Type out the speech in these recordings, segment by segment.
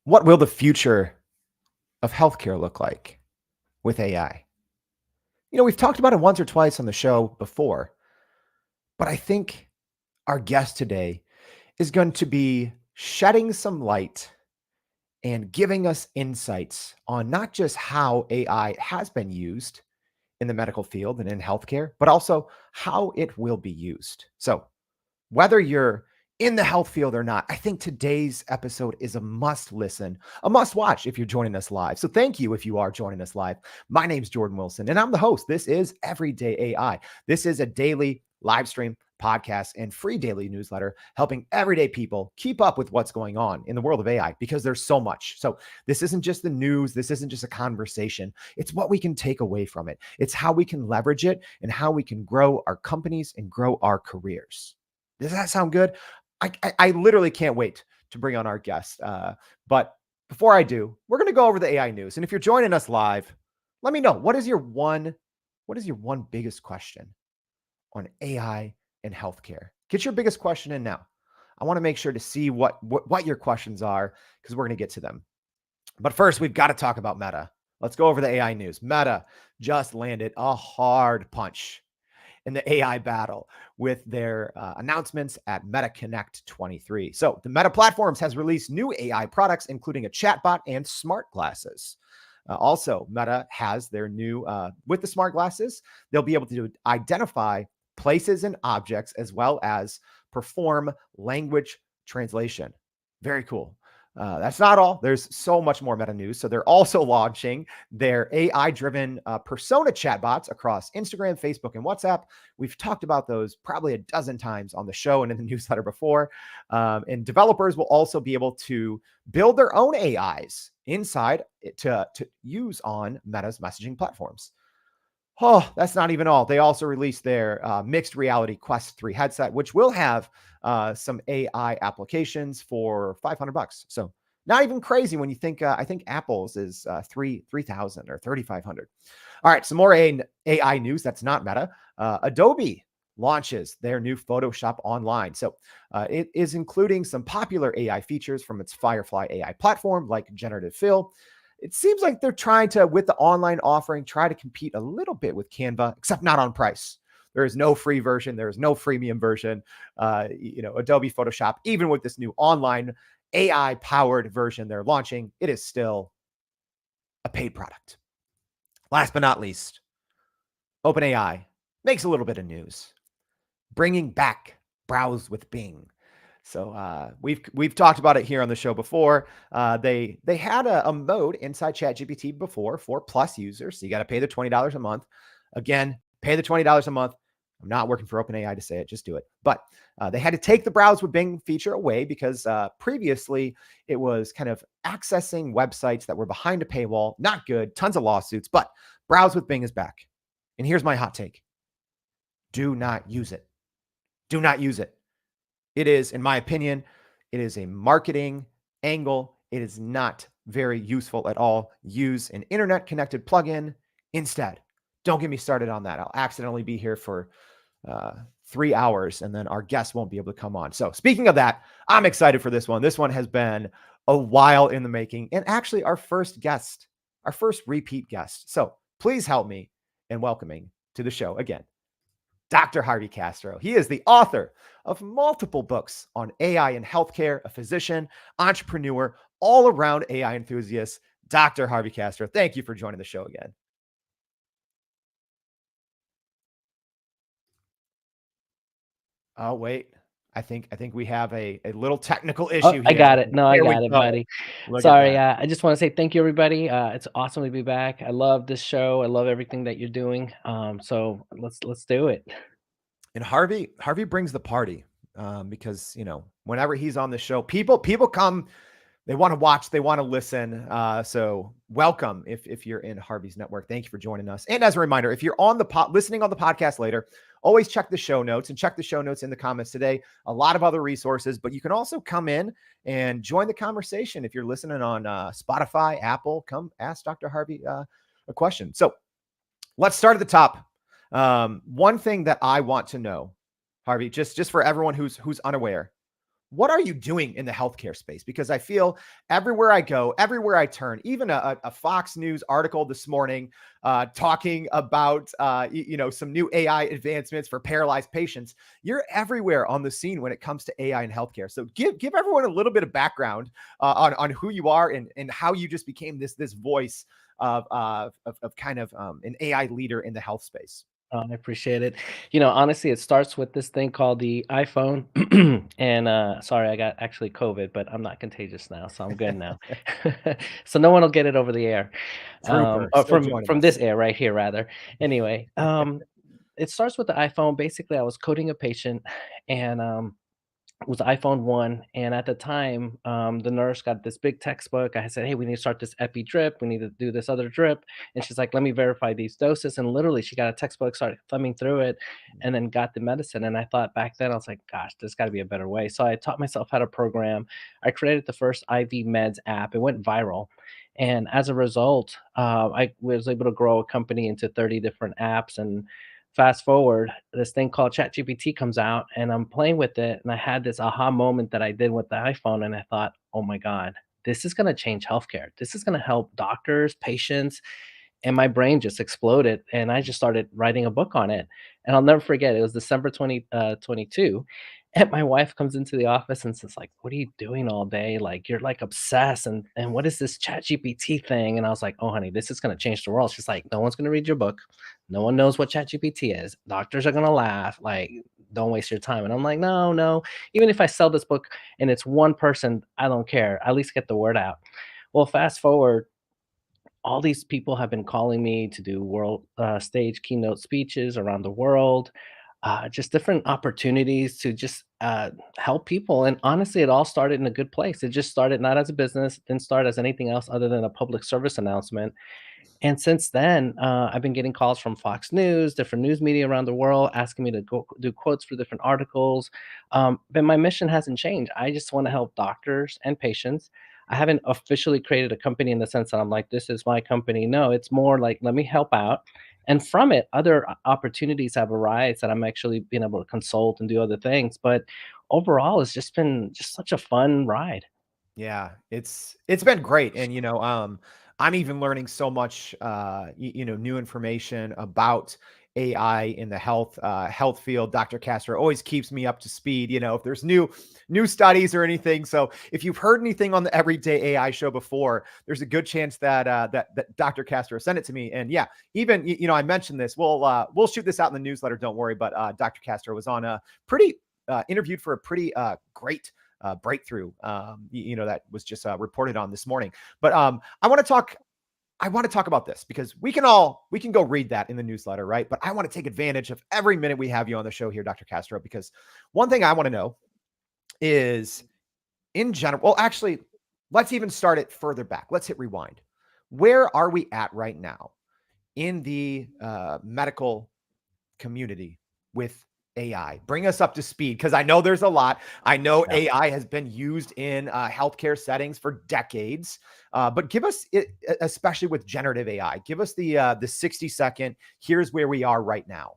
What will the future of healthcare look like with AI? We've talked about it once or twice on the show before, but I think our guest today is going to be shedding some light and giving us insights on not just how AI has been used in the medical field and in healthcare, but also how it will be used. So, whether you're in the health field or not, I think today's episode is a must listen, a must watch if you're joining us live. So thank you if you are joining us live. My name's Jordan Wilson, and I'm the host. This is Everyday AI. This is a daily live stream podcast and free daily newsletter helping everyday people keep up with what's going on in the world of AI because there's so much. So this isn't just the news. This isn't just a conversation. It's what we can take away from it. It's how we can leverage it and how we can grow our companies and grow our careers. Does that sound good? I literally can't wait to bring on our guest. But before I do, we're going to go over the AI news. And if you're joining us live, let me know what is your one biggest question on AI and healthcare? Get your biggest question in now. I want to make sure to see what your questions are because we're going to get to them. But first, we've got to talk about Meta. Let's go over the AI news. Meta just landed a hard punch in the AI battle with their announcements at Meta Connect 23. So the Meta Platforms has released new AI products, including a chatbot and smart glasses. Also, Meta has their new, with the smart glasses, they'll be able to identify places and objects as well as perform language translation. Very cool. That's not all. There's so much more Meta news. So they're also launching their AI-driven persona chatbots across Instagram, Facebook, and WhatsApp. We've talked about those probably a dozen times on the show and in the newsletter before. And developers will also be able to build their own AIs inside to use on Meta's messaging platforms. Oh, that's not even all. They also released their mixed reality Quest 3 headset, which will have some AI applications for $500. So not even crazy when you think, I think Apple's is 3,000 or 3,500. All right, some more AI news that's not Meta. Adobe launches their new Photoshop Online. So it is including some popular AI features from its Firefly AI platform, like generative fill. It seems like they're trying to, with the online offering, try to compete a little bit with Canva, except not on price. There is no free version. There is no freemium version. Adobe Photoshop, even with this new online AI-powered version they're launching, it is still a paid product. Last but not least, OpenAI makes a little bit of news, bringing back Browse with Bing. So we've talked about it here on the show before. They had a mode inside ChatGPT before for Plus users. So you got to pay the $20 a month. Again, pay the $20 a month. I'm not working for OpenAI to say it, just do it. But they had to take the Browse with Bing feature away because previously it was kind of accessing websites that were behind a paywall. Not good, tons of lawsuits, but Browse with Bing is back. And here's my hot take. Do not use it. Do not use it. It is, in my opinion, it is a marketing angle. It is not very useful at all. Use an internet-connected plugin instead. Don't get me started on that. I'll accidentally be here for 3 hours, and then our guests won't be able to come on. So speaking of that, I'm excited for this one. This one has been a while in the making, and actually our first guest, our first repeat guest. So please help me in welcoming to the show again, Dr. Harvey Castro. He is the author of multiple books on AI and healthcare, a physician, entrepreneur, all-around AI enthusiast. Dr. Harvey Castro, thank you for joining the show again. Oh, wait. I think we have a little technical issue here. I got it. No, I Here we got it, go. buddy. Look at Sorry. that. I just want to say thank you, everybody. It's awesome to be back. I love this show. I love everything that you're doing. So let's do it. And Harvey brings the party because whenever he's on the show, people come. They want to watch, they want to listen. So welcome if you're in Harvey's network. Thank you for joining us. And as a reminder, if you're on listening on the podcast later, always check the show notes and check the show notes in the comments today. A lot of other resources, but you can also come in and join the conversation. If you're listening on Spotify, Apple, come ask Dr. Harvey a question. So let's start at the top. One thing that I want to know, Harvey, just for everyone who's unaware, what are you doing in the healthcare space? Because I feel everywhere I go, everywhere I turn, even a Fox News article this morning talking about some new AI advancements for paralyzed patients. You're everywhere on the scene when it comes to AI and healthcare. So give everyone a little bit of background on who you are and how you just became this voice of kind of an AI leader in the health space. Oh, I appreciate it. Honestly, it starts with this thing called the iPhone. And sorry, I got actually COVID, but I'm not contagious now, so I'm good now. So no one will get it over the air. Trooper, Or still from joining from this us. air right here, rather. Anyway, it starts with the iPhone. Basically, I was coding a patient, and it was iPhone 1, and at the time, the nurse got this big textbook. I said, "Hey, we need to start this epi drip. We need to do this other drip." And she's like, "Let me verify these doses." And literally, she got a textbook, started thumbing through it, and then got the medicine. And I thought back then, I was like, "Gosh, there's got to be a better way." So I taught myself how to program. I created the first IV meds app. It went viral, and as a result, I was able to grow a company into 30 different apps. And fast forward, this thing called ChatGPT comes out, and I'm playing with it, and I had this aha moment that I did with the iPhone, and I thought, "Oh my god, this is gonna change healthcare. This is gonna help doctors, patients," and my brain just exploded, and I just started writing a book on it. And I'll never forget, it was December 22, and my wife comes into the office and says like, "What are you doing all day? Like, you're, like, obsessed, and what is this ChatGPT thing?" And I was like, "Oh, honey, this is gonna change the world." She's like, "No one's gonna read your book. No one knows what ChatGPT is. Doctors are gonna laugh, like, don't waste your time." And I'm like, "No, no. Even if I sell this book and it's one person, I don't care. At least get the word out." Well, fast forward, all these people have been calling me to do world stage keynote speeches around the world, just different opportunities to just help people. And honestly, it all started in a good place. It just started not as a business, didn't start as anything else other than a public service announcement. And since then, I've been getting calls from Fox News, different news media around the world, asking me to go do quotes for different articles. But my mission hasn't changed. I just want to help doctors and patients. I haven't officially created a company in the sense that I'm like, this is my company. No, it's more like, let me help out. And from it, other opportunities have arisen that I'm actually being able to consult and do other things. But overall, it's just been just such a fun ride. Yeah, it's been great, and I'm even learning so much, new information about AI in the health field. Dr. Castro always keeps me up to speed. If there's new studies or anything. So if you've heard anything on the Everyday AI show before, there's a good chance that Dr. Castro sent it to me. And yeah, even I mentioned this. We'll shoot this out in the newsletter. Don't worry. But Dr. Castro was on a pretty interviewed for a pretty great breakthrough, that was just reported on this morning. But I want to talk. I want to talk about this because we can go read that in the newsletter, right? But I want to take advantage of every minute we have you on the show here, Dr. Castro, because one thing I want to know is in general. Well, actually, let's even start it further back. Let's hit rewind. Where are we at right now in the medical community with AI? Bring us up to speed because I know there's a lot. I know Yeah. AI has been used in healthcare settings for decades, but give us, especially with generative AI, give us the 60-second. Here's where we are right now.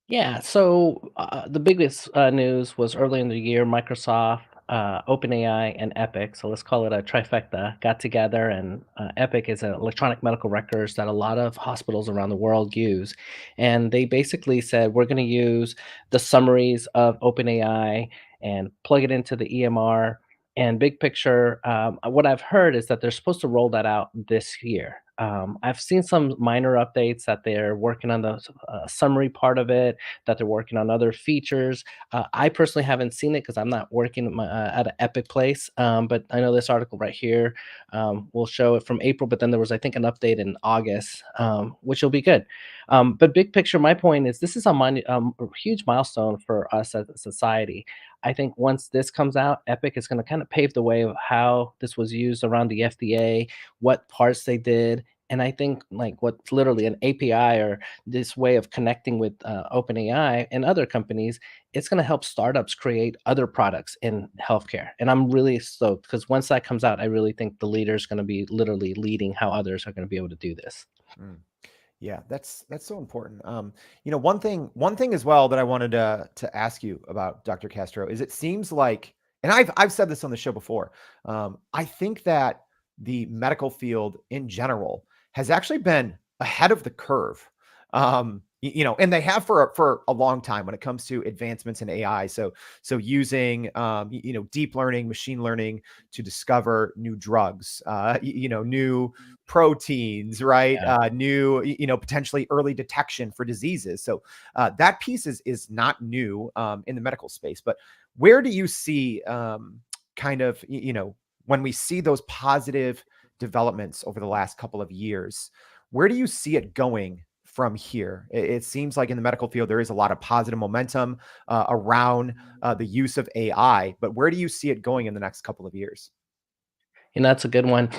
Yeah, so the biggest news was early in the year, Microsoft, OpenAI, and Epic. So let's call it a trifecta. Got together, and Epic is an electronic medical records that a lot of hospitals around the world use. And they basically said, we're going to use the summaries of OpenAI and plug it into the EMR. And big picture, what I've heard is that they're supposed to roll that out this year. I've seen some minor updates that they're working on the summary part of it, that they're working on other features. I personally haven't seen it because I'm not working at an Epic place, but I know this article right here will show it from April, but then there was, I think, an update in August, which will be good. But big picture, my point is this is a huge milestone for us as a society. I think once this comes out, Epic is going to kind of pave the way of how this was used around the FDA, what parts they did. And I think like what's literally an API or this way of connecting with OpenAI and other companies, it's going to help startups create other products in healthcare. And I'm really stoked because once that comes out, I really think the leader is going to be literally leading how others are going to be able to do this. Mm. Yeah, that's so important. One thing as well that I wanted to ask you about, Dr. Castro, is it seems like and I've said this on the show before. I think that the medical field in general has actually been ahead of the curve. And they have for a long time when it comes to advancements in AI. So using deep learning, machine learning to discover new drugs, new proteins, right? Yeah. New potentially early detection for diseases. So that piece is not new in the medical space. But where do you see kind of when we see those positive developments over the last couple of years, where do you see it going from here? It seems like in the medical field, there is a lot of positive momentum around the use of AI, but where do you see it going in the next couple of years? That's a good one.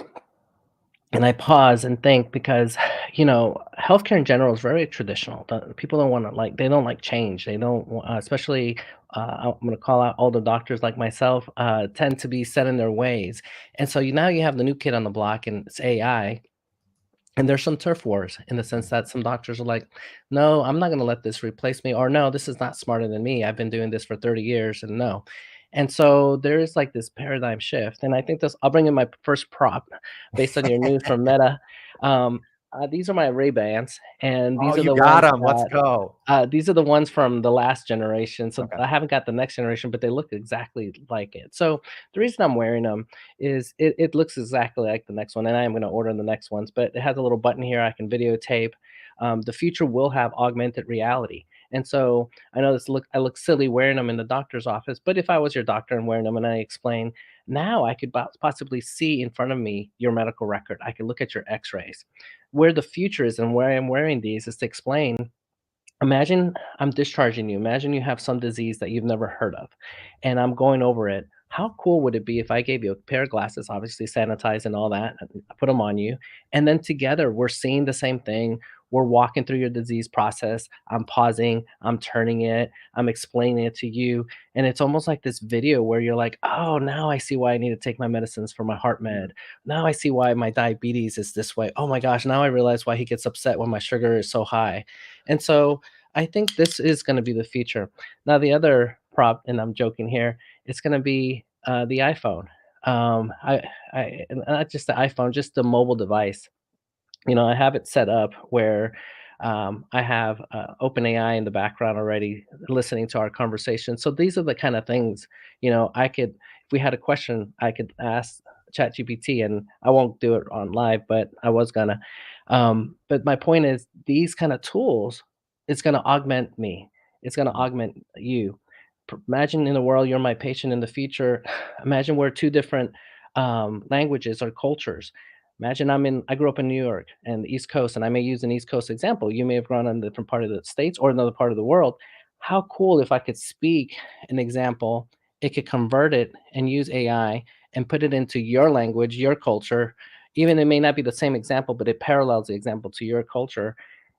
And I pause and think because, healthcare in general is very traditional. People don't want to they don't like change. They don't, especially, I'm going to call out older doctors like myself, tend to be set in their ways. And so now you have the new kid on the block and it's AI. And there's some turf wars in the sense that some doctors are like, no, I'm not going to let this replace me. Or no, this is not smarter than me. I've been doing this for 30 years and no. And so there is like this paradigm shift. And I think I'll bring in my first prop based on your news from Meta. These are my Ray-Bans, and Oh, these are you the got ones them. Let's that go. these are the ones from the last generation. So Okay. I haven't got the next generation, but they look exactly like it. So the reason I'm wearing them is it looks exactly like the next one, and I am going to order the next ones. But it has a little button here I can videotape. The future will have augmented reality, and so I know I look silly wearing them in the doctor's office, but if I was your doctor and wearing them, and I explain, now I could possibly see in front of me your medical record. I could look at your X-rays. Where the future is, and where I'm wearing these is to explain. Imagine I'm discharging you. Imagine you have some disease that you've never heard of, and I'm going over it. How cool would it be if I gave you a pair of glasses, obviously sanitized and all that, and I put them on you, and then together we're seeing the same thing. We're walking through your disease process. I'm pausing, I'm turning it, I'm explaining it to you, and it's almost like this video where you're like, "Oh, now I see why I need to take my medicines for my heart Mm. med. Now I see why my diabetes is this way. Oh my gosh, now I realize why he gets upset when my sugar is so high." And so I think this is gonna be the future. Now the other prop, and I'm joking here, it's gonna be, the iPhone. And not just the iPhone, just the mobile device. I have it set up where I have OpenAI in the background already listening to our conversation. So these are the kind of things, if we had a question, I could ask ChatGPT, and I won't do it on live, but I was gonna. But my point is, these kind of tools, it's gonna augment me. It's gonna Mm. augment you. Imagine in the world you're my patient in the future. Imagine we're two different languages or cultures. Imagine I grew up in New York and the East Coast, and I may use an East Coast example. You may have grown up in a different part of the states or another part of the world. How cool if I could speak an example, it could convert it and use AI and put it into your language, your culture. Even it may not be the same example, but it parallels the example to your culture.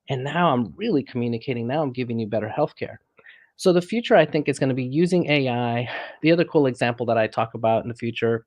And now I'm really communicating. Now I'm giving you better healthcare. So the future, I think, is going to be using AI. The other cool example that I talk about in the future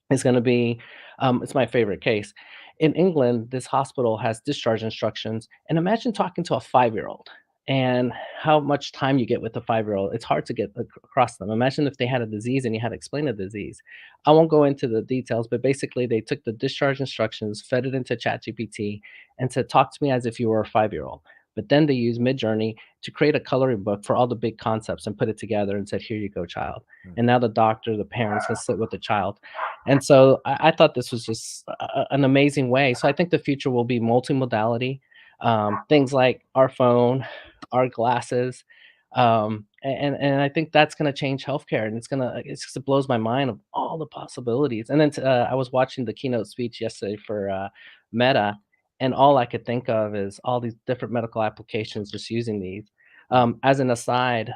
is going to be it's my favorite case. In England, this hospital has discharge instructions. And imagine talking to a 5-year-old and how much time you get with a 5-year-old. It's hard to get across them. Imagine if they had a disease and you had to explain the disease. I won't go into the details, but basically, they took the discharge instructions, fed it into ChatGPT, and said, talk to me as if you were a 5-year-old. But then they used Midjourney to create a coloring book for all the big concepts and put it together and said, here you go, child. Mm. And now the doctor, the parents can sit with the child. And so I thought this was just an amazing way. So I think the future will be multimodality, things like our phone, our glasses, and I think that's going to change healthcare, and it's just, it blows my mind of all the possibilities. And then I was watching the keynote speech yesterday for Meta, and all I could think of is all these different medical applications just using these. As an aside,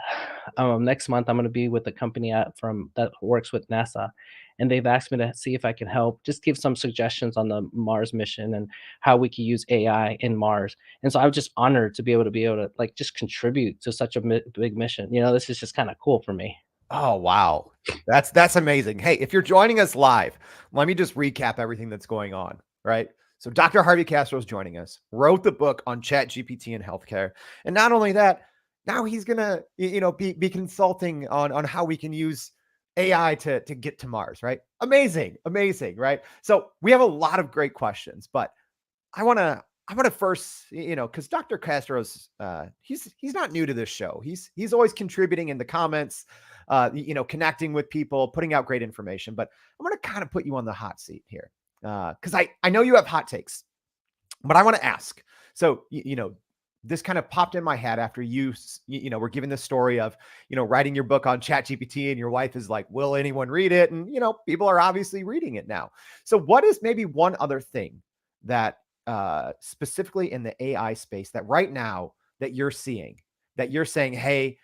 next month I'm going to be with a company from that works with NASA, and they've asked me to see if I can help, just give some suggestions on the Mars mission and how we can use AI in Mars. And so I'm just honored to be able to like just contribute to such a big mission. This is just kind of cool for me. Oh, wow. That's amazing. Hey, if you're joining us live, let me just recap everything that's going on, right? So Dr. Harvey Castro is joining us, wrote the book on Chat GPT and healthcare. And not only that, now he's gonna, be consulting on how we can use AI to get to Mars, right? Amazing, amazing, right? So we have a lot of great questions, but I want to first, because Dr. Castro's he's not new to this show. He's always contributing in the comments, connecting with people, putting out great information. But I'm going to kind of put you on the hot seat here because I know you have hot takes, but I want to ask. So this kind of popped in my head after were given the story of writing your book on ChatGPT, and your wife is like, will anyone read it? And people are obviously reading it now. So what is maybe one other thing that specifically in the AI space that right now that you're seeing, that you're saying, hey,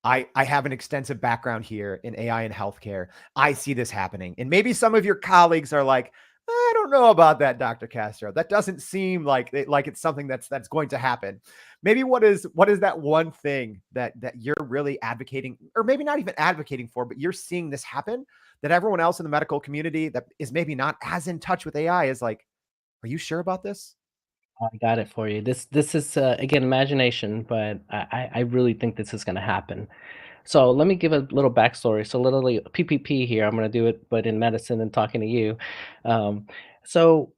I have an extensive background here in AI and healthcare. I see this happening. And maybe some of your colleagues are like, I don't know about that, Dr. Castro. That doesn't seem like it's something that's going to happen. Maybe what is that one thing that you're really advocating, or maybe not even advocating for, but you're seeing this happen, that everyone else in the medical community that is maybe not as in touch with AI is like, are you sure about this? I got it for you. This is again imagination, but I really think this is going to happen. So let me give a little backstory. So literally PPP here. I'm going to do it, but in medicine and talking to you. Um, so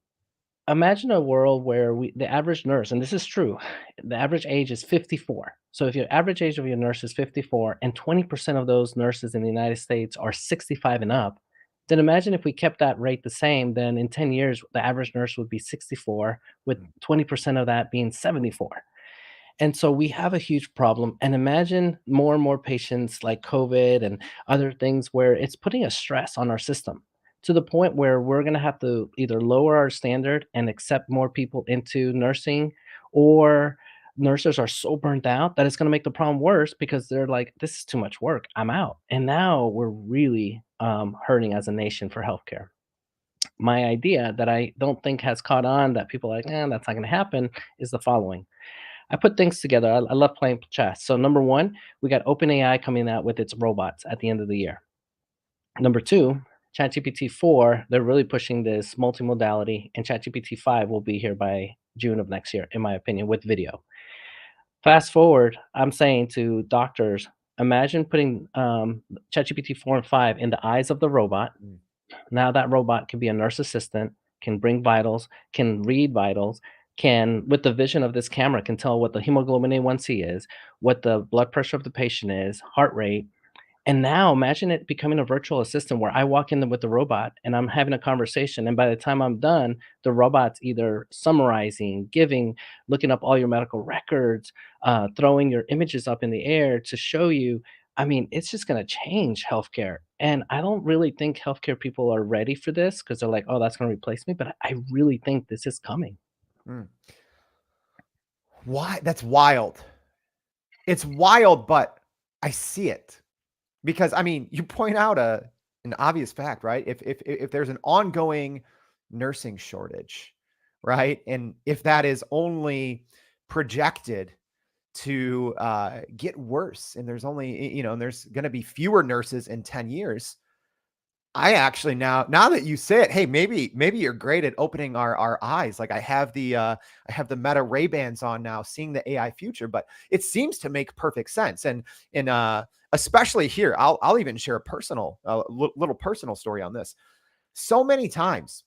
imagine a world where the average nurse, and this is true, the average age is 54. So if your average age of your nurse is 54 and 20% of those nurses in the United States are 65 and up, then imagine if we kept that rate the same, then in 10 years, the average nurse would be 64, with 20% of that being 74. And so we have a huge problem. And imagine more and more patients like COVID and other things where it's putting a stress on our system to the point where we're going to have to either lower our standard and accept more people into nursing, or nurses are so burnt out that it's going to make the problem worse because they're like, this is too much work. I'm out. And now we're really hurting as a nation for healthcare. My idea that I don't think has caught on, that people are like, that's not going to happen, is the following. I put things together. I love playing chess. So number one, we got OpenAI coming out with its robots at the end of the year. Number two, ChatGPT 4, they're really pushing this multimodality, and ChatGPT 5 will be here by June of next year, in my opinion, with video. Fast forward, I'm saying to doctors, imagine putting ChatGPT 4 and 5 in the eyes of the robot. Mm. Now that robot can be a nurse assistant, can bring vitals, can read vitals, can, with the vision of this camera, can tell what the hemoglobin A1C is, what the blood pressure of the patient is, heart rate. And now imagine it becoming a virtual assistant where I walk in with the robot and I'm having a conversation. And by the time I'm done, the robot's either summarizing, giving, looking up all your medical records, throwing your images up in the air to show you. I mean, it's just going to change healthcare. And I don't really think healthcare people are ready for this because they're like, oh, that's going to replace me. But I really think this is coming. Mm. Why? That's wild. It's wild, but I see it because I mean, you point out an obvious fact, right? If there's an ongoing nursing shortage, right, and if that is only projected to get worse, and there's only and there's going to be fewer nurses in 10 years. I actually now that you say it, hey, maybe you're great at opening our eyes. Like I have the Meta Ray-Bans on now, seeing the AI future, but it seems to make perfect sense. And especially here, I'll even share a personal little personal story on this. So many times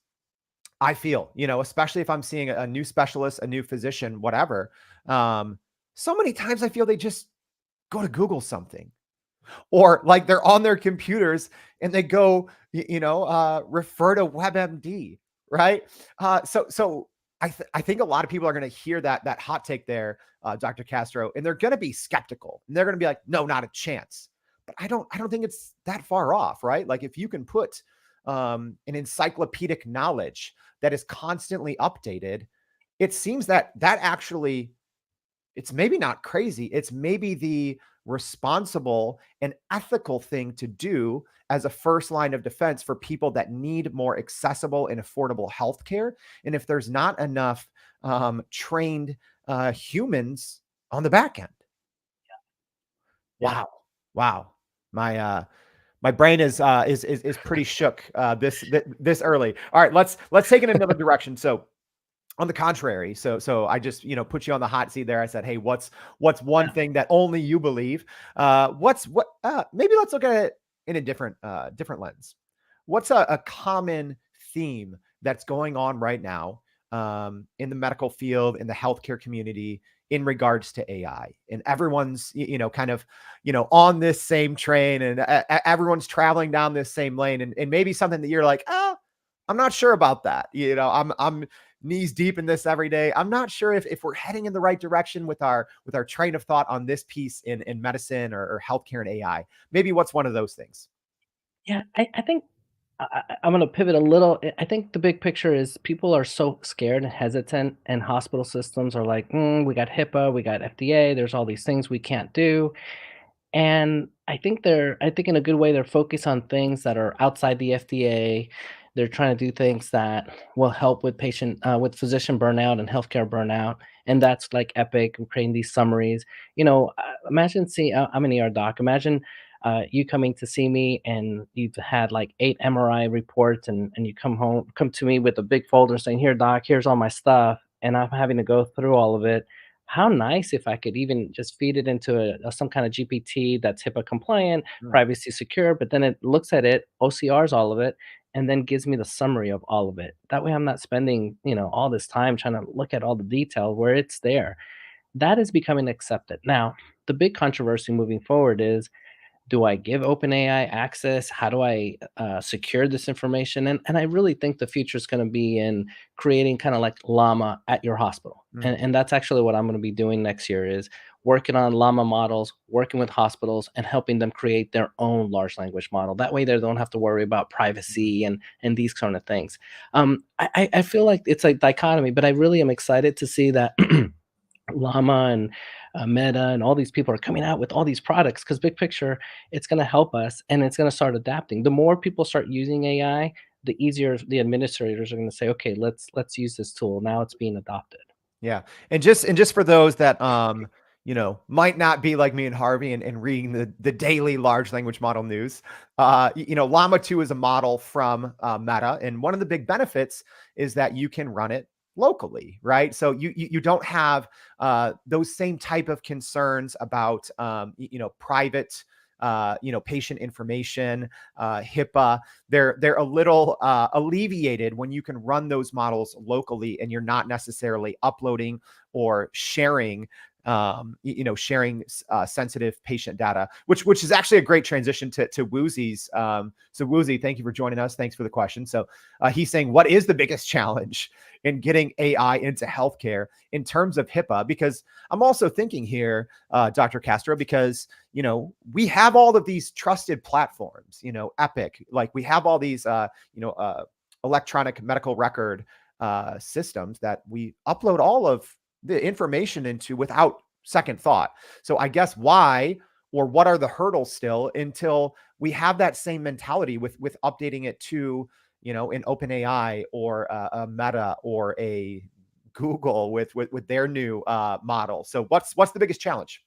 I feel, especially if I'm seeing a new specialist, a new physician, whatever, so many times I feel they just go to Google something, or like they're on their computers and they go, refer to WebMD, right? So I think a lot of people are going to hear that hot take there, Dr. Castro, and they're going to be skeptical, and they're going to be like, no, not a chance. But I don't think it's that far off, right? Like if you can put an encyclopedic knowledge that is constantly updated, it seems that actually, it's maybe not crazy. It's maybe the responsible and ethical thing to do as a first line of defense for people that need more accessible and affordable healthcare. And if there's not enough trained humans on the back end. Yeah. Wow. Wow. My brain is pretty shook this early. All right, let's take it in another direction. So on the contrary, so I just put you on the hot seat there. I said, hey, what's one thing that only you believe? Maybe let's look at it in a different lens. What's a common theme that's going on right now in the medical field, in the healthcare community, in regards to AI? And everyone's kind of on this same train, and everyone's traveling down this same lane, and maybe something that you're like, oh, I'm not sure about that. I'm knees deep in this every day. I'm not sure if we're heading in the right direction with our train of thought on this piece in medicine or healthcare and AI. Maybe what's one of those things? Yeah, I think I'm gonna pivot a little. I think the big picture is people are so scared and hesitant, and hospital systems are like, "Mm, we got HIPAA, we got FDA. There's all these things we can't do." And I think in a good way, they're focused on things that are outside the FDA. They're trying to do things that will help with with physician burnout and healthcare burnout, and that's like Epic and creating these summaries. Imagine I'm an ER doc. Imagine you coming to see me and you've had like 8 MRI reports, and you come to me with a big folder saying, "Here, doc, here's all my stuff," and I'm having to go through all of it. How nice if I could even just feed it into some kind of GPT that's HIPAA compliant, Mm, privacy secure, but then it looks at it, OCRs all of it, and then gives me the summary of all of it. That way I'm not spending, all this time trying to look at all the detail where it's there. That is becoming accepted. Now, the big controversy moving forward is, do I give OpenAI access? How do I secure this information? And I really think the future is going to be in creating kind of like Llama at your hospital. mm, And that's actually what I'm going to be doing next year is working on Llama models, working with hospitals and helping them create their own large language model. That way they don't have to worry about mm. privacy and these kind of things. I feel like it's a dichotomy, but I really am excited to see that Llama and Meta and all these people are coming out with all these products because big picture, it's going to help us and it's going to start adapting. The more people start using AI, the easier the administrators are going to say, okay, let's use this tool. Now it's being adopted. Yeah. And just for those that might not be like me and Harvey and reading the daily large language model news. Llama 2 is a model from Meta, and one of the big benefits is that you can run it locally, right? So you don't have those same type of concerns about private patient information, HIPAA. They're a little alleviated when you can run those models locally and you're not necessarily uploading or sharing sensitive patient data, which is actually a great transition to Woozy's. So Woozy, thank you for joining us. Thanks for the question. So he's saying, what is the biggest challenge in getting AI into healthcare in terms of HIPAA? Because I'm also thinking here, Dr. Castro, because we have all of these trusted platforms, Epic, like we have all these electronic medical record systems that we upload all of the information into without second thought. So I guess why or what are the hurdles still until we have that same mentality with updating it to an OpenAI or a Meta or a Google with their new model. So what's the biggest challenge?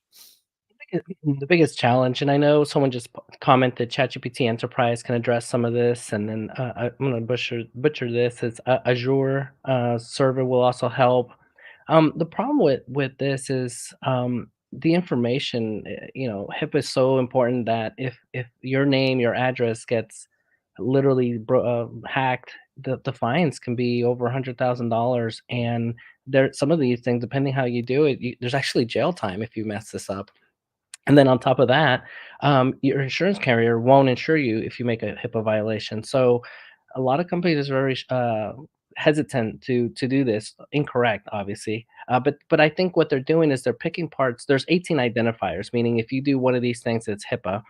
The biggest challenge, and I know someone just commented ChatGPT Enterprise can address some of this, and then I'm going to butcher this. Is Azure server will also help. The problem with this is the information. HIPAA is so important that if your name, your address gets literally hacked, the fines can be over $100,000, and there some of these things, depending how you do it, there's actually jail time if you mess this up. And then on top of that, your insurance carrier won't insure you if you make a HIPAA violation. So a lot of companies are very hesitant to do this. Incorrect, obviously. But I think what they're doing is they're picking parts. There's 18 identifiers, meaning if you do one of these things, it's HIPAA.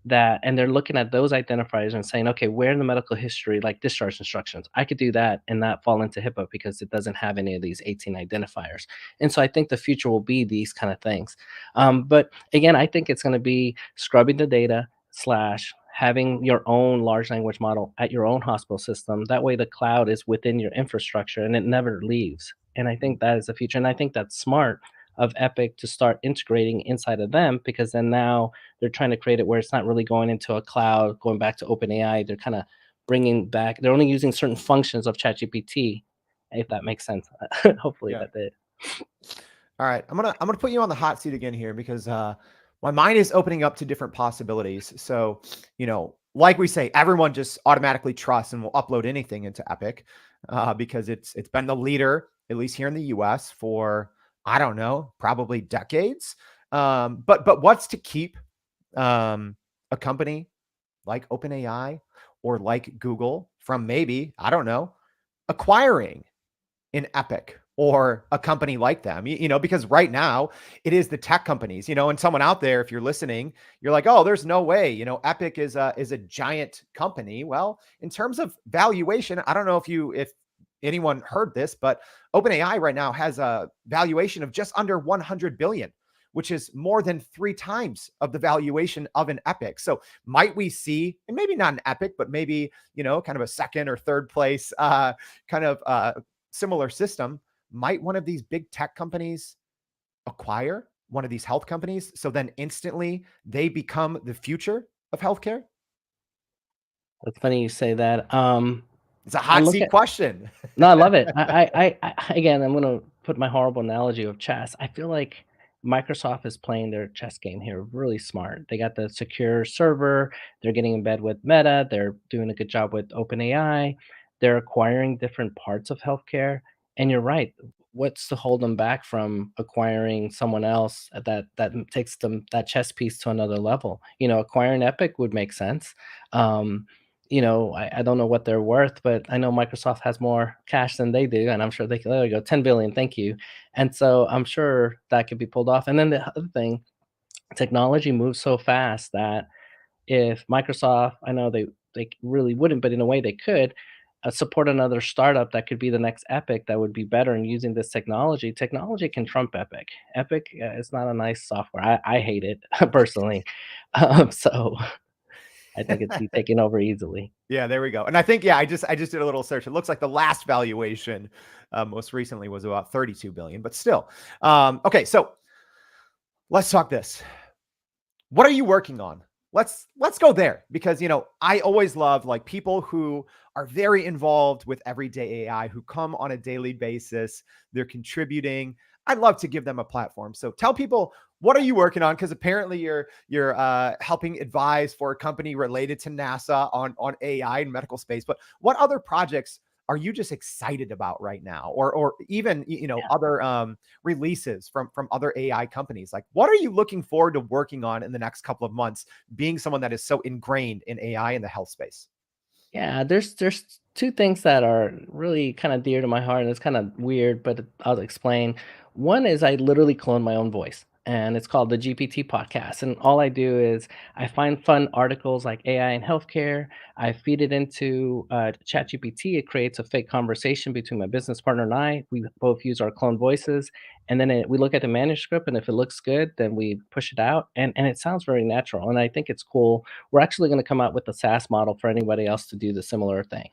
And they're looking at those identifiers and saying, okay, where in the medical history, like discharge instructions, I could do that and not fall into HIPAA because it doesn't have any of these 18 identifiers. And so I think the future will be these kind of things. But again, I think it's going to be scrubbing the data slash having your own large language model at your own hospital system. That way the cloud is within your infrastructure and it never leaves. And I think that is the future. And I think that's smart of Epic to start integrating inside of them, because then now they're trying to create it where it's not really going into a cloud, going back to OpenAI. They're kind of bringing back, they're only using certain functions of ChatGPT, if that makes sense. Hopefully Yeah. that did. All right. I'm gonna put you on the hot seat again here because My mind is opening up to different possibilities. So, like we say, everyone just automatically trusts and will upload anything into Epic because it's been the leader, at least here in the US, for I don't know, probably decades. But what's to keep a company like OpenAI or like Google from maybe, I don't know, acquiring an Epic or a company like them, because right now it is the tech companies, and someone out there, if you're listening, you're like, oh, there's no way, Epic is a giant company. Well, in terms of valuation, I don't know if anyone heard this, but OpenAI right now has a valuation of just under 100 billion, which is more than 3 times of the valuation of an Epic. So might we see, and maybe not an Epic, but maybe, kind of a second or third place kind of similar system, might one of these big tech companies acquire one of these health companies so then instantly they become the future of healthcare? It's funny you say that. It's a I hot look seat at question. No, I love it. Again, I'm gonna put my horrible analogy of chess. I feel like Microsoft is playing their chess game here really smart. They got the secure server. They're getting in bed with Meta. They're doing a good job with OpenAI. They're acquiring different parts of healthcare. And you're right. What's to hold them back from acquiring someone else that takes them that chess piece to another level? Acquiring Epic would make sense. Um, I don't know what they're worth, but I know Microsoft has more cash than they do, and I'm sure they can, there you go, 10 billion, thank you. And so I'm sure that could be pulled off. And then the other thing, technology moves so fast that if Microsoft, I know they really wouldn't, but in a way they could support another startup that could be the next Epic that would be better in using this technology. Technology can trump Epic. Epic is not a nice software. I hate it personally. So I think it'd be taken over easily. Yeah, there we go. And I think, yeah, I just did a little search. It looks like the last valuation most recently was about 32 billion, but still. Okay, so let's talk this. What are you working on? Let's go there because I always love like people who are very involved with everyday AI, who come on a daily basis, they're contributing. I'd love to give them a platform. So tell people, what are you working on, because apparently you're helping advise for a company related to NASA on AI and medical space. But what other projects are you just excited about right now, or even other releases from other AI companies? Like, what are you looking forward to working on in the next couple of months, being someone that is so ingrained in AI in the health space? Yeah, there's two things that are really kind of dear to my heart, and it's kind of weird, but I'll explain. One is I literally clone my own voice, and it's called the GPT podcast. And all I do is I find fun articles like AI and healthcare. I feed it into ChatGPT. It creates a fake conversation between my business partner and I. We both use our clone voices, and then we look at the manuscript, and if it looks good, then we push it out, and it sounds very natural. And I think it's cool. We're actually going to come out with a SaaS model for anybody else to do the similar thing.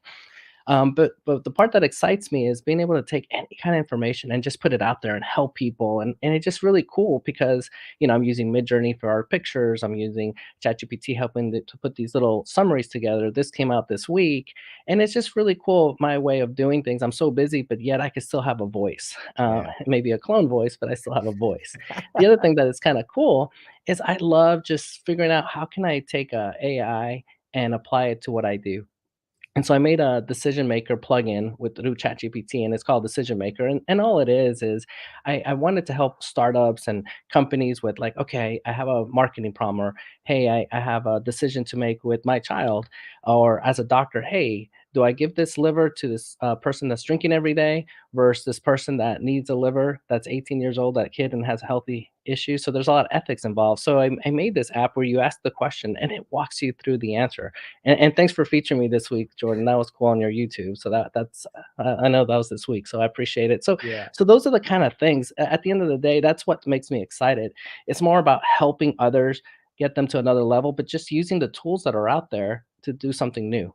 But the part that excites me is being able to take any kind of information and just put it out there and help people. And it's just really cool because, I'm using Midjourney for our pictures. I'm using ChatGPT helping to put these little summaries together. This came out this week. And it's just really cool, my way of doing things. I'm so busy, but yet I can still have a voice. Yeah. Maybe a clone voice, but I still have a voice. The other thing that is kind of cool is I love just figuring out how can I take a AI and apply it to what I do. And so I made a decision maker plugin with through ChatGPT, and it's called Decision Maker. And all it is I wanted to help startups and companies with like, okay, I have a marketing problem, or hey, I have a decision to make with my child, or as a doctor, hey, do I give this liver to this person that's drinking every day versus this person that needs a liver that's 18 years old, that kid, and has healthy issues? So there's a lot of ethics involved. So I made this app where you ask the question and it walks you through the answer. And thanks for featuring me this week, Jordan. That was cool on your YouTube. So that's I know that was this week, so I appreciate it. So Yeah. so those are the kind of things. At the end of the day, that's what makes me excited. It's more about helping others get them to another level, but just using the tools that are out there to do something new.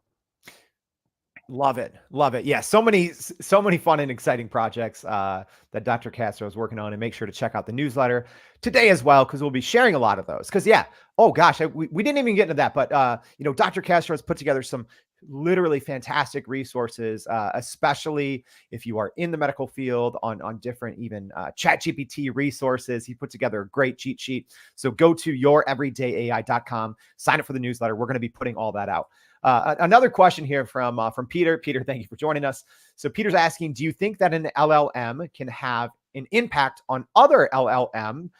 Love it. Love it. Yeah. So many fun and exciting projects that Dr. Castro is working on. And make sure to check out the newsletter today as well, because we'll be sharing a lot of those. Because, yeah. Oh, gosh. We didn't even get into that. But, Dr. Castro has put together some literally fantastic resources, especially if you are in the medical field on different even chat GPT resources. He put together a great cheat sheet. So go to youreverydayai.com, sign up for the newsletter. We're going to be putting all that out. Another question here from Peter. Peter, thank you for joining us. So Peter's asking, do you think that an LLM can have an impact on other LLM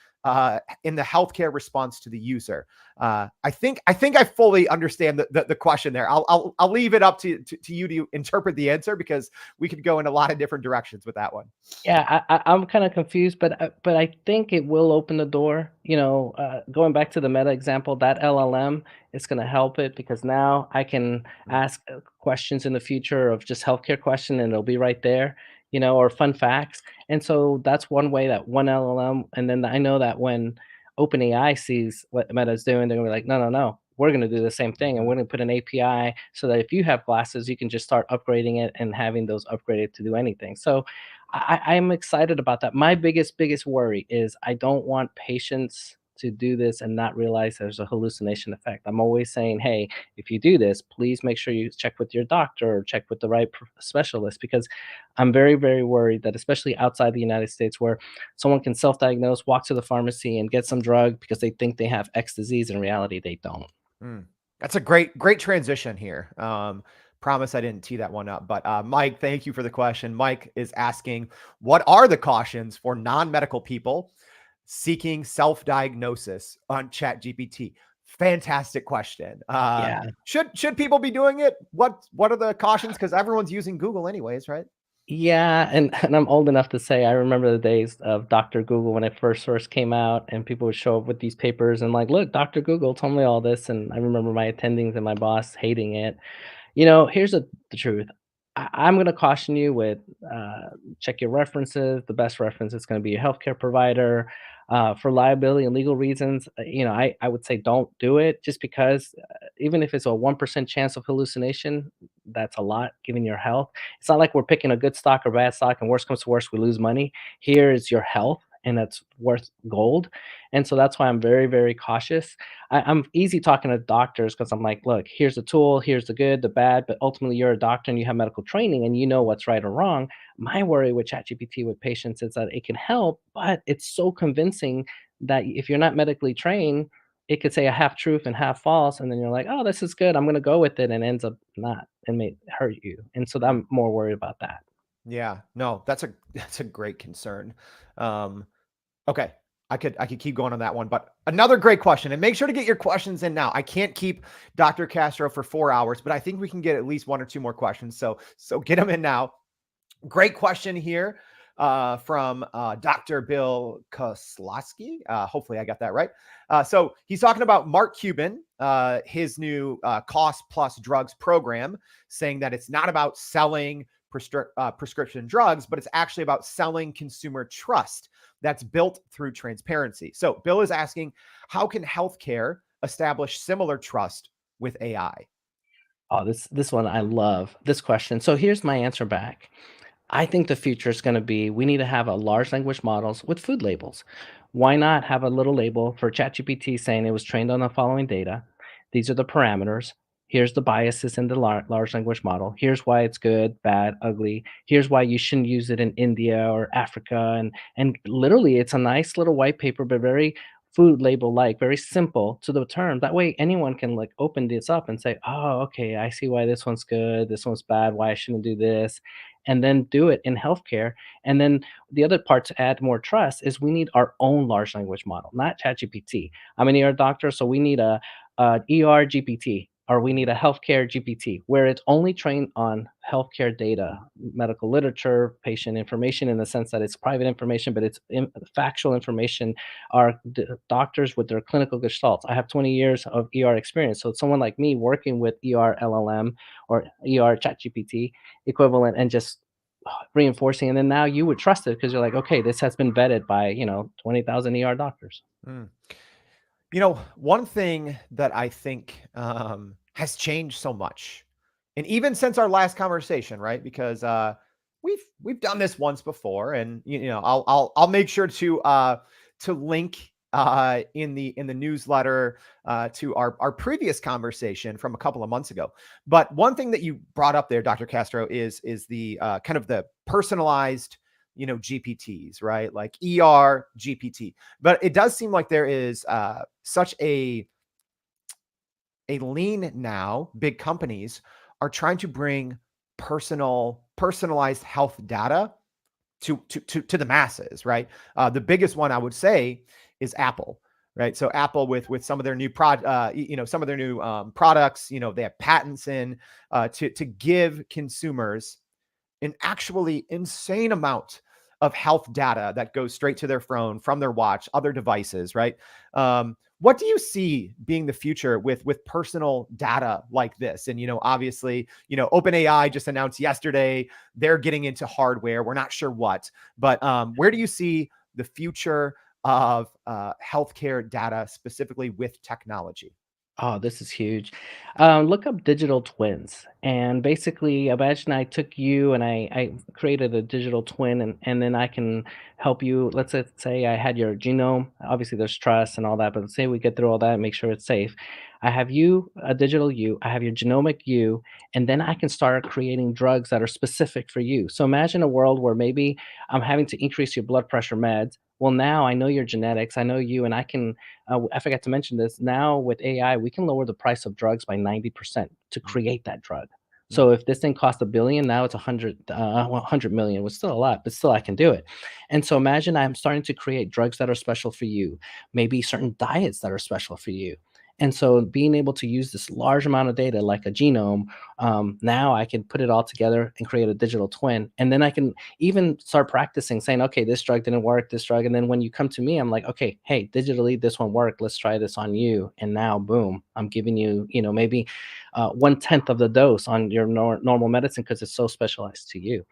in the healthcare response to the user? I think I fully understand the question there. I'll leave it up to you to interpret the answer, because we could go in a lot of different directions with that one. Yeah, I'm kind of confused, but I think it will open the door. Going back to the Meta example, that LLM is going to help it because now I can Mm, ask questions in the future of just healthcare question, and it'll be right there. Or fun facts. And so that's one way that one LLM, and then I know that when OpenAI sees what Meta is doing, they're gonna be like, no, no, no. We're going to do the same thing, and mhm, we're going to put an API so that if you have glasses, you can just start upgrading it and having those upgraded to do anything. So I'm excited about that. My biggest worry is I don't want patients to do this and not realize there's a hallucination effect. I'm always saying, hey, if you do this, please make sure you check with your doctor or check with the right specialist, because I'm very, very worried that, especially outside the United States, where someone can self diagnose, walk to the pharmacy, and get some drug because they think they have X disease. In reality, they don't. mm. That's a great transition here. Promise I didn't tee that one up, but Mike, thank you for the question. Mike is asking, what are the cautions for non-medical people seeking self-diagnosis on ChatGPT? Fantastic question. Yeah. Should people be doing it? What are the cautions? Because everyone's using Google anyways, right? Yeah, and I'm old enough to say I remember the days of Dr. Google when it first came out, and people would show up with these papers and like, look, Dr. Google told me all this, and I remember my attendings and my boss hating it. Here's the truth. I'm going to caution you with check your references. The best reference is going to be a healthcare provider. For liability and legal reasons, I would say don't do it, just because even if it's a 1% chance of hallucination, that's a lot given your health. It's not like we're picking a good stock or bad stock, and worst comes to worst, we lose money. Here is your health, and that's worth gold. And so that's why I'm very, very cautious. I'm easy talking to doctors because I'm like, look, here's the tool, here's the good, the bad, but ultimately you're a doctor and you have medical training and you know what's right or wrong. My worry with ChatGPT with patients is that it can help, but it's so convincing that if you're not medically trained, it could say a half truth and half false, and then you're like, oh, this is good, I'm going to go with it, and ends up not and may hurt you. And so Mm, I'm more worried about that. yeah, no, that's a great concern. Um, Okay. I could keep going on that one, but another great question. And make sure to get your questions in now. I can't keep Dr. Castro for 4 hours, but I think we can get at least one or two more questions. So get them in now. Great question here from Dr. Bill Koslowski. Hopefully I got that right. So he's talking about Mark Cuban, his new cost plus drugs program, saying that it's not about selling prescription drugs, but it's actually about selling consumer trust that's built through transparency. So Bill is asking, how can healthcare establish similar trust with AI? Oh, this one I love this question. So here's my answer back. I think the future is going to be we need to have a large language models with food labels. Why not have a little label for ChatGPT saying it was trained on the following data? These are the parameters. Here's the biases in the large language model. Here's why it's good, bad, ugly. Here's why you shouldn't use it in India or Africa. And literally, it's a nice little white paper, but very food label like, very simple to the term. That way, anyone can like open this up and say, "Oh, okay, I see why this one's good, this one's bad. Why I shouldn't do this." And then do it in healthcare. And then the other part to add more trust is we need our own large language model, not ChatGPT. I'm an ER doctor, so we need a ER GPT, or we need a healthcare GPT where it's only trained on healthcare data, medical literature, patient information, in the sense that it's private information, but it's factual information. Are doctors with their clinical gestalts. I have 20 years of ER experience, so someone like me working with ER LLM or ER ChatGPT equivalent, and just reinforcing, and then now you would trust it because you're like, okay, this has been vetted by 20,000 ER doctors. Mm. One thing that I think has changed so much, and even since our last conversation, right? Because we've done this once before, and I'll make sure to link in the newsletter to our previous conversation from a couple of months ago. But one thing that you brought up there, Dr. Castro, is the kind of the personalized, GPTs, right? Like GPT. But it does seem like there is such a lean now. Big companies are trying to bring personalized health data to the masses, right? The biggest one I would say is Apple, right? So Apple with some of their new some of their new products, they have patents in to give consumers an actually insane amount of health data that goes straight to their phone from their watch, other devices, right? What do you see being the future with personal data like this? And obviously, OpenAI just announced yesterday they're getting into hardware. We're not sure what, but where do you see the future of healthcare data specifically with technology? Oh, this is huge. Look up digital twins, and basically, imagine I took you and I created a digital twin, and then I can help you. Say I had your genome. Obviously, there's trust and all that, but let's say we get through all that and make sure it's safe. I have you, a digital you. I have your genomic you, and then I can start creating drugs that are specific for you. So imagine a world where maybe I'm having to increase your blood pressure meds. Well, now I know your genetics, I know you, and I forgot to mention this. Now with AI, we can lower the price of drugs by 90% to Mm, create that drug. mm, So if this thing cost 1 billion, now it's 100 million, which is still a lot, but still I can do it. And so imagine I'm starting to create drugs that are special for you, maybe certain diets that are special for you. And so being able to use this large amount of data like a genome, now I can put it all together and create a digital twin. And then I can even start practicing saying, okay, this drug didn't work, this drug. And then when you come to me, I'm like, okay, hey, digitally, this one worked. Let's try this on you. And now, boom, I'm giving you, maybe 1/10 of the dose on your normal medicine because it's so specialized to you.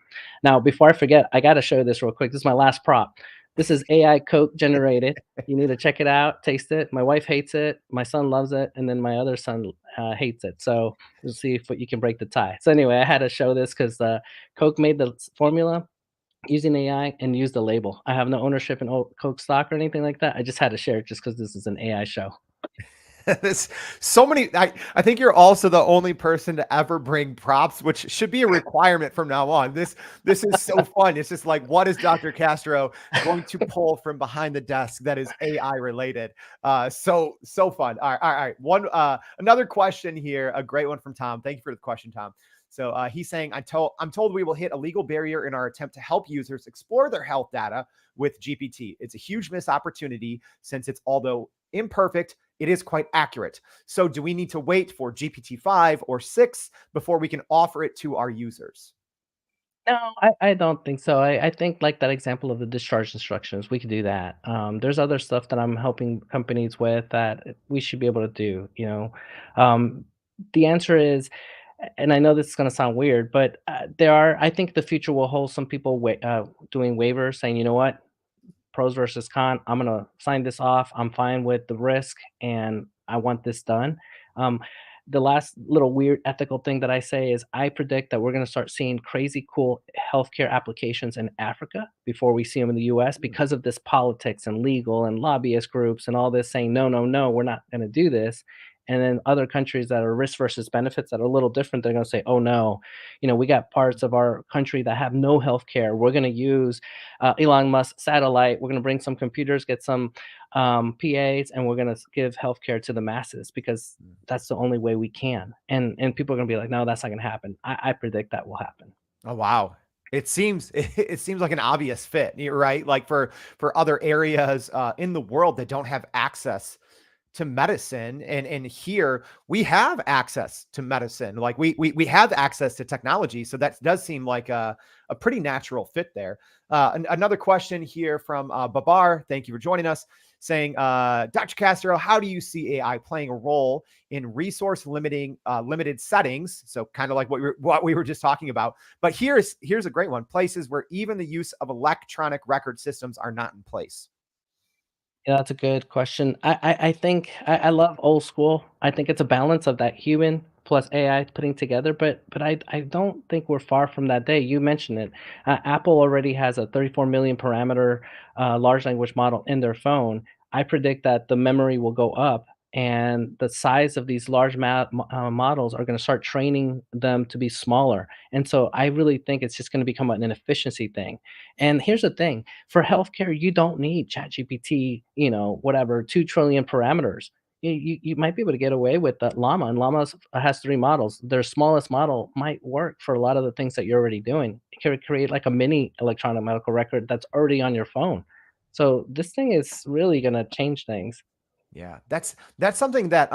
Now, before I forget, I got to show this real quick. This is my last prop. This is AI Coke generated. You need to check it out, taste it. My wife hates it. My son loves it. And then my other son hates it. So we'll see if you can break the tie. So anyway, I had to show this because Coke made the formula using AI and use the label. I have no ownership in Coke stock or anything like that. I just had to share it just because this is an AI show. This so many. I think you're also the only person to ever bring props, which should be a requirement from now on. This is so fun. It's just like, what is Dr. Castro going to pull from behind the desk that is AI related? So fun. All right. One another question here, a great one from Tom. Thank you for the question, Tom. So he's saying, I'm told we will hit a legal barrier in our attempt to help users explore their health data with GPT. It's a huge missed opportunity since it's, although imperfect, it is quite accurate. So do we need to wait for GPT-5 or 6 before we can offer it to our users? No, I don't think so. I think like that example of the discharge instructions, we could do that. There's other stuff that I'm helping companies with that we should be able to do. Um, the answer is, and I know this is going to sound weird, but there are. I think the future will hold some people doing waivers, saying, you know what, pros versus con. I'm gonna sign this off. I'm fine with the risk, and I want this done. Um, the last little weird ethical thing that I say is I predict that we're gonna start seeing crazy cool healthcare applications in Africa before we see them in the US Mm, because of this politics and legal and lobbyist groups and all this saying, no, no, no, we're not gonna do this. And then other countries that are risk versus benefits that are a little different, they're gonna say, oh no, we got parts of our country that have no healthcare. We're gonna use Elon Musk satellite. We're going to bring some computers, get some PAs, and we're going to give healthcare to the masses because mm. that's the only way we can. And people are going to be like, no, that's not going to happen. I predict that will happen. Oh wow. It seems like an obvious fit, right? Like for other areas in the world that don't have access to medicine, and here we have access to medicine. Like we have access to technology, so that does seem like a pretty natural fit there. Another question here from Babar. Thank you for joining us. Saying, Dr. Castro, how do you see AI playing a role in resource limited settings? So kind of like what we were just talking about. But here's a great one: places where even the use of electronic record systems are not in place. Yeah, that's a good question. I think I love old school. I think it's a balance of that human plus AI putting together, but I don't think we're far from that day. You mentioned it. Apple already has a 34 million parameter large language model in their phone. I predict that the memory will go up and the size of these large models are going to start training them to be smaller. And so I really think it's just going to become an efficiency thing. And here's the thing, for healthcare, you don't need ChatGPT, whatever, 2 trillion parameters. You might be able to get away with that Llama, and Llama has 3 models. Their smallest model might work for a lot of the things that you're already doing. It can create like a mini electronic medical record that's already on your phone. So this thing is really gonna change things. Yeah, that's something that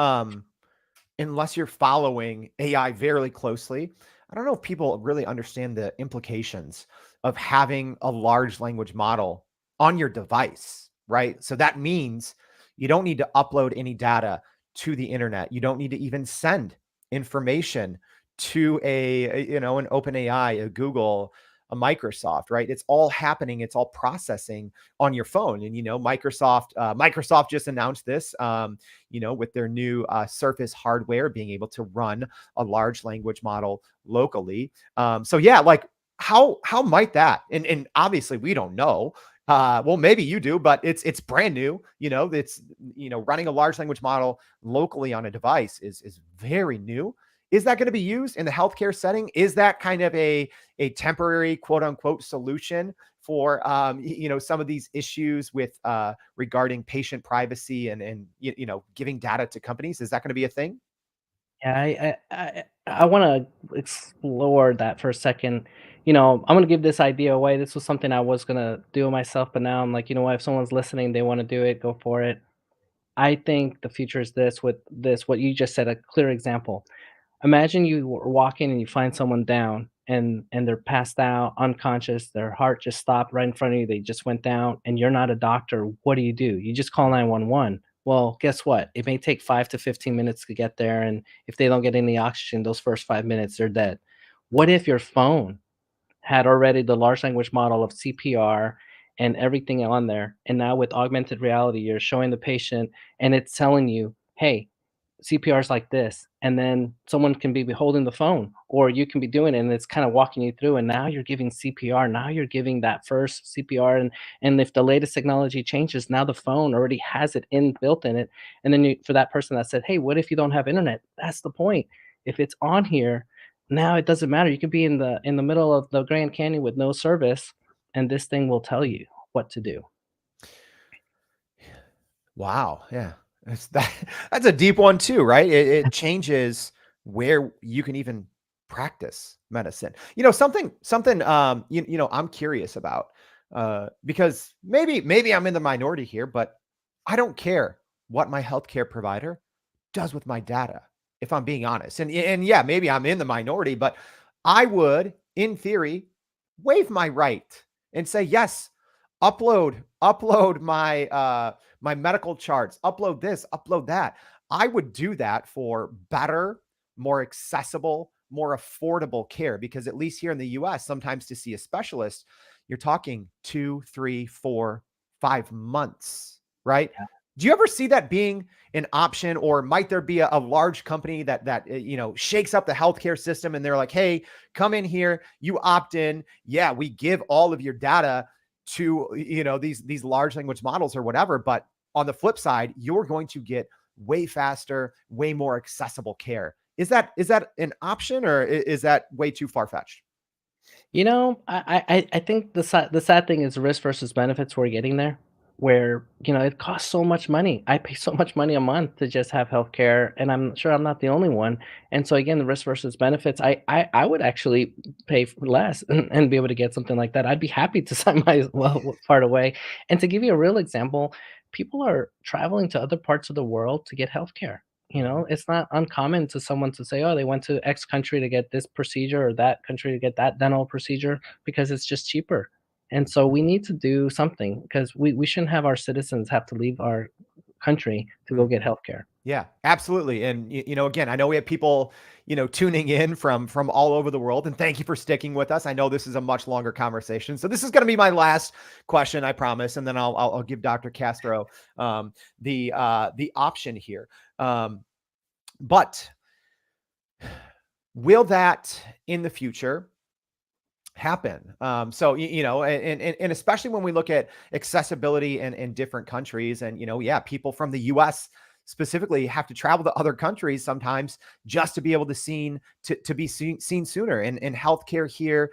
unless you're following AI very closely, I don't know if people really understand the implications of having a large language model on your device, right? So that means you don't need to upload any data to the internet. You don't need to even send information to an OpenAI, a Google, a Microsoft, right? It's all happening. It's all processing on your phone. And Microsoft just announced this. With their new Surface hardware being able to run a large language model locally. So yeah, like how might that? And obviously we don't know. Well, maybe you do, but it's brand new. It's running a large language model locally on a device is very new. Is that going to be used in the healthcare setting? Is that kind of a temporary quote unquote solution for some of these issues with regarding patient privacy and giving data to companies? Is that going to be a thing? Yeah, I wanna explore that for a second. I'm gonna give this idea away. This was something I was gonna do myself, but now I'm like, you know what? If someone's listening, they wanna do it, go for it. I think the future is this with this, what you just said, a clear example. Imagine you were walking and you find someone down and they're passed out, unconscious, their heart just stopped right in front of you, they just went down, and you're not a doctor. What do? You just call 911. Well, guess what? It may take 5 to 15 minutes to get there, and if they don't get any oxygen those first 5 minutes, they're dead. What if your phone had already the large language model of CPR and everything on there, and now with augmented reality, you're showing the patient and it's telling you, "Hey, CPR is like this," and then someone can be holding the phone, or you can be doing it, and it's kind of walking you through. And now you're giving CPR. Now you're giving that first CPR, and if the latest technology changes, now the phone already has it built in it. And then for that person that said, "Hey, what if you don't have internet?" That's the point. If it's on here, now it doesn't matter. You could be in the middle of the Grand Canyon with no service, and this thing will tell you what to do. Wow. Yeah. That's a deep one too, right? It changes where you can even practice medicine. Something I'm curious about because maybe I'm in the minority here, but I don't care what my healthcare provider does with my data, if I'm being honest. And yeah, maybe I'm in the minority, but I would, in theory, waive my right and say, yes, upload my medical charts, upload this, upload that. I would do that for better, more accessible, more affordable care because at least here in the US, sometimes to see a specialist, you're talking 2, 3, 4, 5 months, right? Do you ever see that being an option, or might there be a large company that shakes up the healthcare system and they're like, hey, come in here, you opt in. Yeah, we give all of your data to these large language models or whatever, but on the flip side, you're going to get way faster, way more accessible care. Is that an option, or is that way too far fetched? I think the sad thing is risk versus benefits we're getting there, where, it costs so much money. I pay so much money a month to just have healthcare, and I'm sure I'm not the only one. And so again, the risk versus benefits, I would actually pay for less and be able to get something like that. I'd be happy to sign my part away. And to give you a real example, people are traveling to other parts of the world to get healthcare. Mhm. It's not uncommon to someone to say, "Oh, they went to X country to get this procedure or that country to get that dental procedure because it's just cheaper." And so we need to do something because we shouldn't have our citizens have to leave our country to go Mhm. get healthcare. Yeah, absolutely. And again, I know we have people, tuning in from all over the world, and thank you for sticking with us. I know this is a much longer conversation, so this is going to be my last question, I promise, and then I'll give Dr. Castro the option here. But will that in the future happen. So and especially when we look at accessibility in different countries, and yeah, people from the U.S. specifically have to travel to other countries sometimes just to be able to be seen sooner. And healthcare here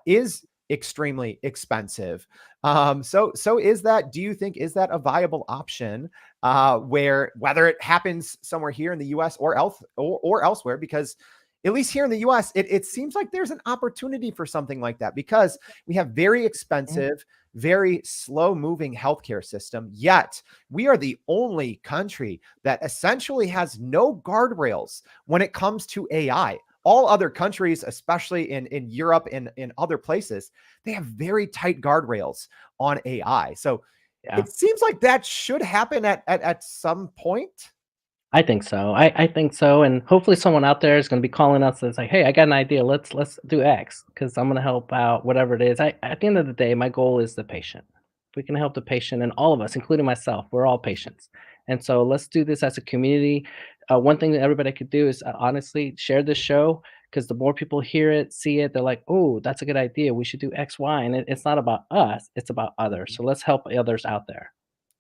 is extremely expensive. So is that? Do you think is that a viable option? Where whether it happens somewhere here in the U.S. or elsewhere, because at least here in the US, it seems like there's an opportunity for something like that because we have very Mhm. expensive, very slow moving healthcare system. Yet we are the only country that essentially has no guardrails when it comes to AI. All other countries, especially in Europe and in other places, they have very tight guardrails on AI. So Yeah. it seems like that should happen at some point. I think so. I think so, and hopefully someone out there is gonna be calling us and say, "Hey, I got an idea. Let's do X because I'm gonna help out whatever it is." At the end of the day, my goal is the patient. If we can help the patient and all of us, including myself, we're all patients. And so let's do this as a community. One thing that everybody could do is honestly share this show because the more people hear it, see it, they're like, "Oh, that's a good idea. We should do X, Y." And it's not about us; it's about others. So let's help others out there.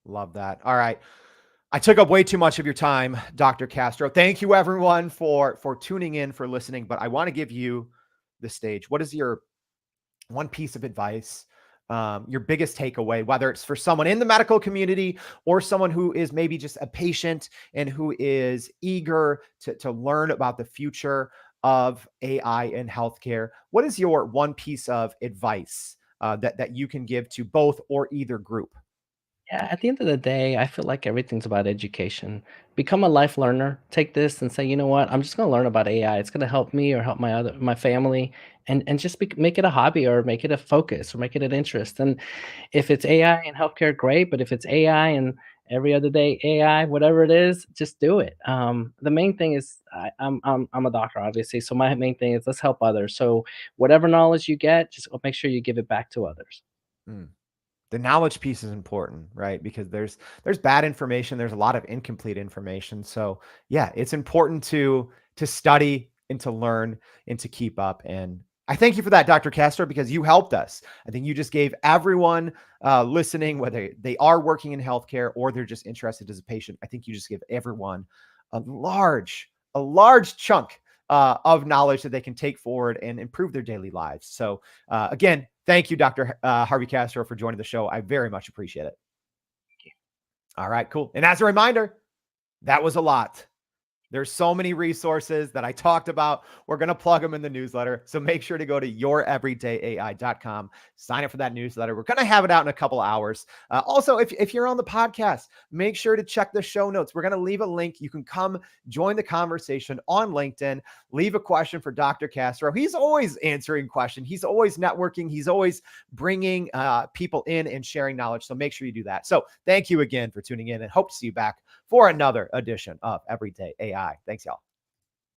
Love that. All right. I took up way too much of your time, Dr. Castro. Thank you everyone for tuning in, for listening, but I want to give you the stage. What is your one piece of advice, your biggest takeaway, whether it's for someone in the medical community or someone who is maybe just a patient and who is eager to learn about the future of AI in healthcare? What is your one piece of advice that you can give to both or either group? Yeah, at the end of the day, I feel like everything's about education. Become a life learner. Take this and say, you know what? I'm just going to learn about AI. It's going to help me or help my family, and just make it a hobby or make it a focus or make it an interest. And if it's AI and healthcare, great. But if it's AI and every other day AI, whatever it is, just do it. The main thing is I'm a doctor, obviously, so my main thing is let's help others. So whatever knowledge you get, just make sure you give it back to others. Mm. The knowledge piece is important, right? Because there's bad information, there's a lot of incomplete information. So yeah, it's important to study and to learn and to keep up. And I thank you for that, Dr. Castro, because you helped us. I think you just gave everyone listening, whether they are working in healthcare or they're just interested as a patient, I think you just give everyone a large chunk of knowledge that they can take forward and improve their daily lives. So again, thank you, Dr. Harvey Castro, for joining the show. I very much appreciate it. All right, cool. And as a reminder, that was a lot. There's so many resources that I talked about. We're going to plug them in the newsletter. So make sure to go to youreverydayai.com, sign up for that newsletter. We're going to have it out in a couple hours. Also, if you're on the podcast, make sure to check the show notes. We're going to leave a link. You can come join the conversation on LinkedIn. Leave a question for Dr. Castro. He's always answering questions. He's always networking. He's always bringing people in and sharing knowledge. So make sure you do that. So thank you again for tuning in and hope to see you back for another edition of Everyday AI. Thanks, y'all.